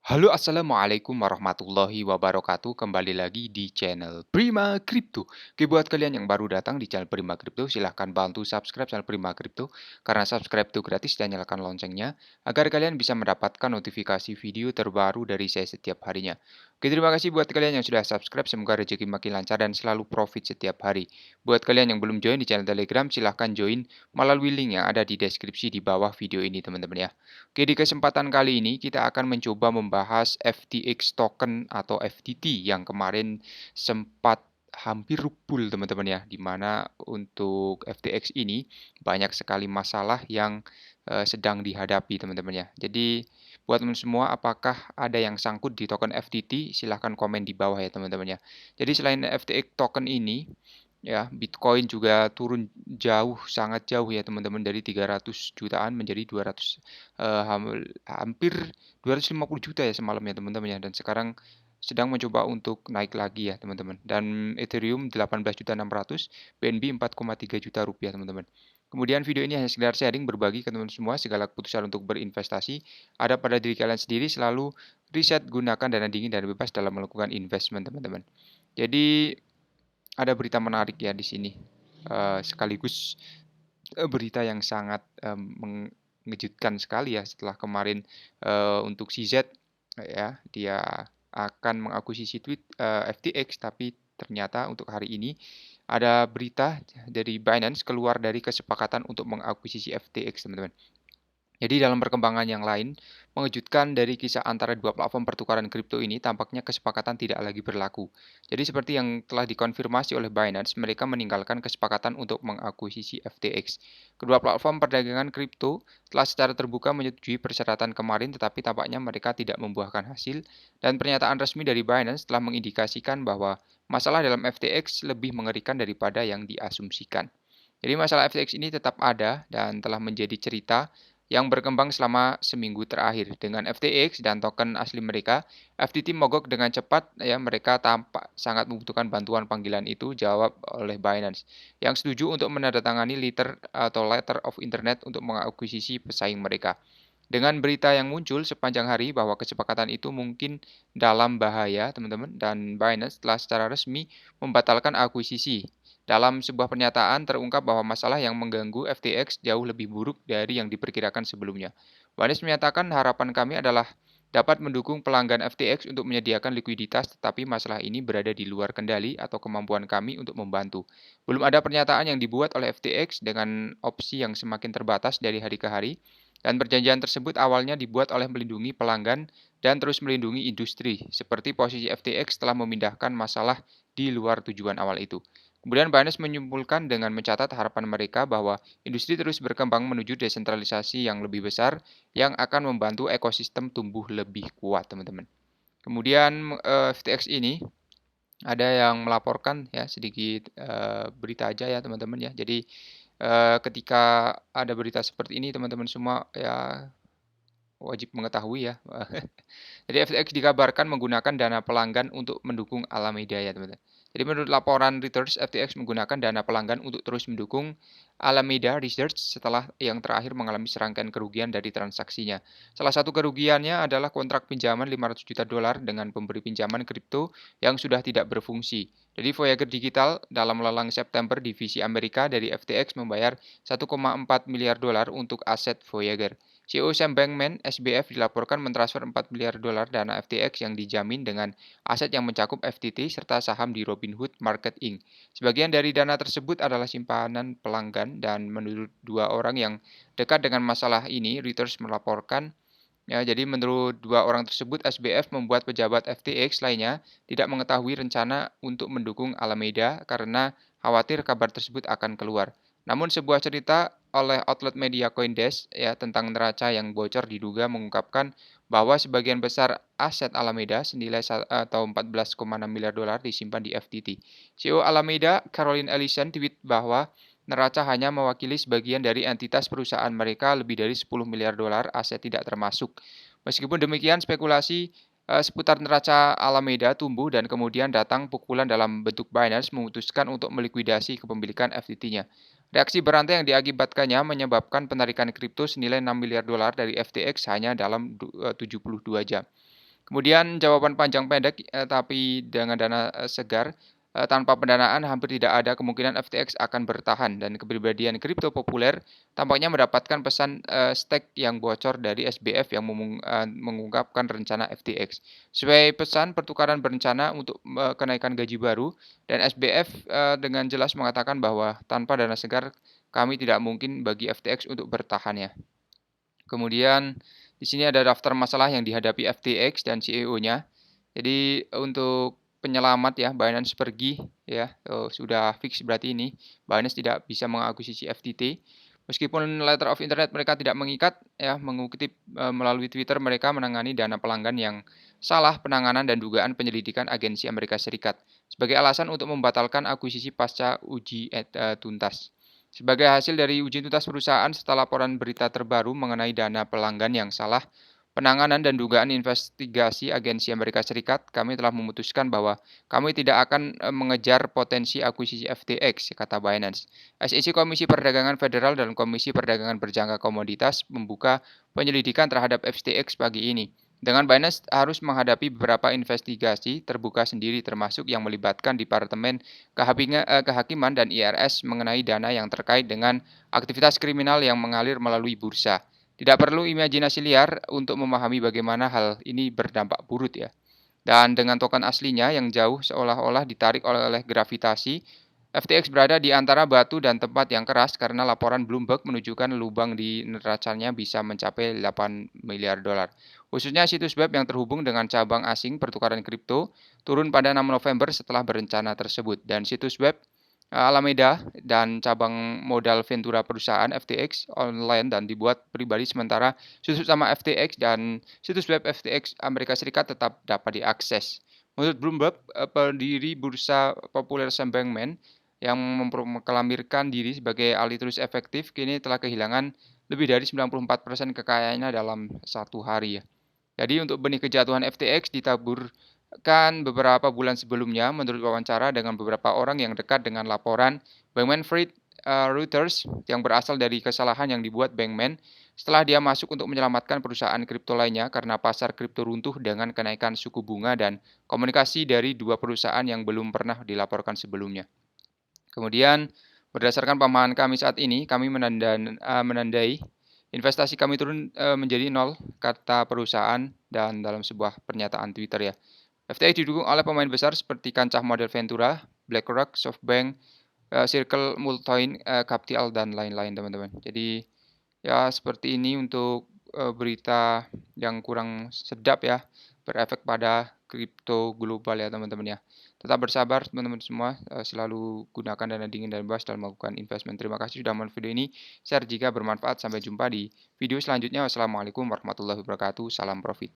Halo, assalamualaikum warahmatullahi wabarakatuh. Kembali lagi di channel Prima Crypto. Oke, buat kalian yang baru datang di channel Prima Crypto, silahkan bantu subscribe channel Prima Crypto karena subscribe itu gratis dan nyalakan loncengnya agar kalian bisa mendapatkan notifikasi video terbaru dari saya setiap harinya. Oke, terima kasih buat kalian yang sudah subscribe. Semoga rezeki makin lancar dan selalu profit setiap hari. Buat kalian yang belum join di channel Telegram, silahkan join melalui link yang ada di deskripsi di bawah video ini, teman-teman ya. Oke, di kesempatan kali ini kita akan mencoba membahas FTX token atau FTT yang kemarin sempat hampir rupul, teman-teman ya. Di mana untuk FTX ini banyak sekali masalah yang sedang dihadapi, teman-teman ya. Jadi buat teman semua, apakah ada yang sangkut di token FTT? Silahkan komen di bawah ya, teman-teman ya. Jadi selain FTX token ini, ya, Bitcoin juga turun jauh, sangat jauh ya teman-teman, dari 300 jutaan menjadi 200, hampir 250 juta ya semalam ya teman-teman ya, dan sekarang sedang mencoba untuk naik lagi ya teman-teman. Dan Ethereum 18.600.000, BNB 4,3 juta rupiah teman-teman. Kemudian video ini hanya sekedar sharing, berbagi ke teman semua, segala keputusan untuk berinvestasi ada pada diri kalian sendiri, selalu riset, gunakan dana dingin dan bebas dalam melakukan investment teman-teman. Jadi ada berita menarik ya di sini, sekaligus, berita yang sangat, mengejutkan sekali ya setelah kemarin, untuk CZ, ya, dia akan mengakuisisi FTX, tapi ternyata untuk hari ini ada berita dari Binance keluar dari kesepakatan untuk mengakuisisi FTX, teman-teman. Jadi dalam perkembangan yang lain, mengejutkan dari kisah antara dua platform pertukaran kripto ini, tampaknya kesepakatan tidak lagi berlaku. Jadi seperti yang telah dikonfirmasi oleh Binance, mereka meninggalkan kesepakatan untuk mengakuisisi FTX. Kedua platform perdagangan kripto telah secara terbuka menyetujui persyaratan kemarin, tetapi tampaknya mereka tidak membuahkan hasil, dan pernyataan resmi dari Binance telah mengindikasikan bahwa masalah dalam FTX lebih mengerikan daripada yang diasumsikan. Jadi masalah FTX ini tetap ada dan telah menjadi cerita yang berkembang selama seminggu terakhir. Dengan FTX dan token asli mereka, FTT mogok dengan cepat, ya, mereka tampak sangat membutuhkan bantuan panggilan itu, jawab oleh Binance, yang setuju untuk menandatangani letter of internet untuk mengakuisisi pesaing mereka. Dengan berita yang muncul sepanjang hari bahwa kesepakatan itu mungkin dalam bahaya, teman-teman, dan Binance telah secara resmi membatalkan akuisisi. Dalam sebuah pernyataan terungkap bahwa masalah yang mengganggu FTX jauh lebih buruk dari yang diperkirakan sebelumnya. Binance menyatakan harapan kami adalah dapat mendukung pelanggan FTX untuk menyediakan likuiditas, tetapi masalah ini berada di luar kendali atau kemampuan kami untuk membantu. Belum ada pernyataan yang dibuat oleh FTX dengan opsi yang semakin terbatas dari hari ke hari, dan perjanjian tersebut awalnya dibuat oleh melindungi pelanggan dan terus melindungi industri, seperti posisi FTX telah memindahkan masalah di luar tujuan awal itu. Kemudian Binance menyimpulkan dengan mencatat harapan mereka bahwa industri terus berkembang menuju desentralisasi yang lebih besar yang akan membantu ekosistem tumbuh lebih kuat, teman-teman. Kemudian FTX ini ada yang melaporkan ya, sedikit berita aja ya teman-teman ya. Jadi ketika ada berita seperti ini, teman-teman semua ya wajib mengetahui ya. Jadi FTX dikabarkan menggunakan dana pelanggan untuk mendukung Alameda ya teman-teman. Jadi menurut laporan Reuters, FTX menggunakan dana pelanggan untuk terus mendukung Alameda Research setelah yang terakhir mengalami serangkaian kerugian dari transaksinya. Salah satu kerugiannya adalah kontrak pinjaman 500 juta dolar dengan pemberi pinjaman kripto yang sudah tidak berfungsi. Jadi Voyager Digital dalam lelang September divisi Amerika dari FTX membayar 1,4 miliar dolar untuk aset Voyager. CEO Sam Bankman, SBF, dilaporkan mentransfer 4 miliar dolar dana FTX yang dijamin dengan aset yang mencakup FTT serta saham di Robinhood Market Inc. Sebagian dari dana tersebut adalah simpanan pelanggan, dan menurut dua orang yang dekat dengan masalah ini, Reuters melaporkan, ya, jadi menurut dua orang tersebut, SBF membuat pejabat FTX lainnya tidak mengetahui rencana untuk mendukung Alameda karena khawatir kabar tersebut akan keluar. Namun sebuah cerita oleh outlet media CoinDesk ya tentang neraca yang bocor diduga mengungkapkan bahwa sebagian besar aset Alameda senilai atau 14,6 miliar dolar disimpan di FTT. CEO Alameda, Caroline Ellison, tweet bahwa neraca hanya mewakili sebagian dari entitas perusahaan mereka, lebih dari 10 miliar dolar aset tidak termasuk. Meskipun demikian, spekulasi seputar neraca Alameda tumbuh dan kemudian datang pukulan dalam bentuk Binance memutuskan untuk melikuidasi kepemilikan FTT-nya. Reaksi berantai yang diakibatkannya menyebabkan penarikan kripto senilai 6 miliar dolar dari FTX hanya dalam 72 jam. Kemudian jawaban panjang pendek, tapi dengan dana, segar, tanpa pendanaan hampir tidak ada kemungkinan FTX akan bertahan dan kepribadian kripto populer tampaknya mendapatkan pesan, stake yang bocor dari SBF yang mengungkapkan rencana FTX. Sesuai pesan pertukaran berencana untuk, kenaikan gaji baru dan SBF, dengan jelas mengatakan bahwa tanpa dana segar kami tidak mungkin bagi FTX untuk bertahan ya. Kemudian di sini ada daftar masalah yang dihadapi FTX dan CEO-nya. Jadi untuk penyelamat ya, Binance pergi ya, sudah fix berarti ini, Binance tidak bisa mengakuisisi FTT. Meskipun letter of internet mereka tidak mengikat ya, mengutip, melalui Twitter mereka menangani dana pelanggan yang salah penanganan dan dugaan penyelidikan agensi Amerika Serikat, sebagai alasan untuk membatalkan akuisisi pasca uji tuntas. Sebagai hasil dari uji tuntas perusahaan setelah laporan berita terbaru mengenai dana pelanggan yang salah, penanganan dan dugaan investigasi agensi Amerika Serikat, kami telah memutuskan bahwa kami tidak akan mengejar potensi akuisisi FTX, kata Binance. SEC Komisi Perdagangan Federal dan Komisi Perdagangan Berjangka Komoditas membuka penyelidikan terhadap FTX pagi ini. Dengan Binance harus menghadapi beberapa investigasi terbuka sendiri termasuk yang melibatkan Departemen Kehakiman dan IRS mengenai dana yang terkait dengan aktivitas kriminal yang mengalir melalui bursa. Tidak perlu imajinasi liar untuk memahami bagaimana hal ini berdampak buruk ya. Dan dengan token aslinya yang jauh seolah-olah ditarik oleh gravitasi, FTX berada di antara batu dan tempat yang keras karena laporan Bloomberg menunjukkan lubang di neracanya bisa mencapai 8 miliar dolar. Khususnya situs web yang terhubung dengan cabang asing pertukaran kripto turun pada 6 November setelah berencana tersebut. Dan situs web Alameda dan cabang modal Ventura perusahaan FTX online dan dibuat pribadi sementara situs utama FTX dan situs web FTX Amerika Serikat tetap dapat diakses. Menurut Bloomberg, pendiri bursa populer Sam Bankman yang memproklamirkan diri sebagai ahli tulis efektif kini telah kehilangan lebih dari 94% kekayaannya dalam satu hari ya. Jadi untuk benih kejatuhan FTX ditaburkan beberapa bulan sebelumnya menurut wawancara dengan beberapa orang yang dekat dengan laporan Bankman-Fried Reuters yang berasal dari kesalahan yang dibuat Bankman setelah dia masuk untuk menyelamatkan perusahaan kripto lainnya karena pasar kripto runtuh dengan kenaikan suku bunga dan komunikasi dari dua perusahaan yang belum pernah dilaporkan sebelumnya. Kemudian, berdasarkan pemahaman kami saat ini, kami menandai investasi kami turun menjadi nol, kata perusahaan dan dalam sebuah pernyataan Twitter ya. FTX didukung oleh pemain besar seperti kancah model Ventura, BlackRock, SoftBank, Circle Multoin Capital dan lain-lain teman-teman. Jadi ya seperti ini untuk berita yang kurang sedap ya, berefek pada kripto global ya teman-teman ya. Tetap bersabar teman-teman semua, selalu gunakan dana dingin dan bebas dalam melakukan investment. Terima kasih sudah menonton video ini, share jika bermanfaat. Sampai jumpa di video selanjutnya. Wassalamualaikum warahmatullahi wabarakatuh. Salam profit.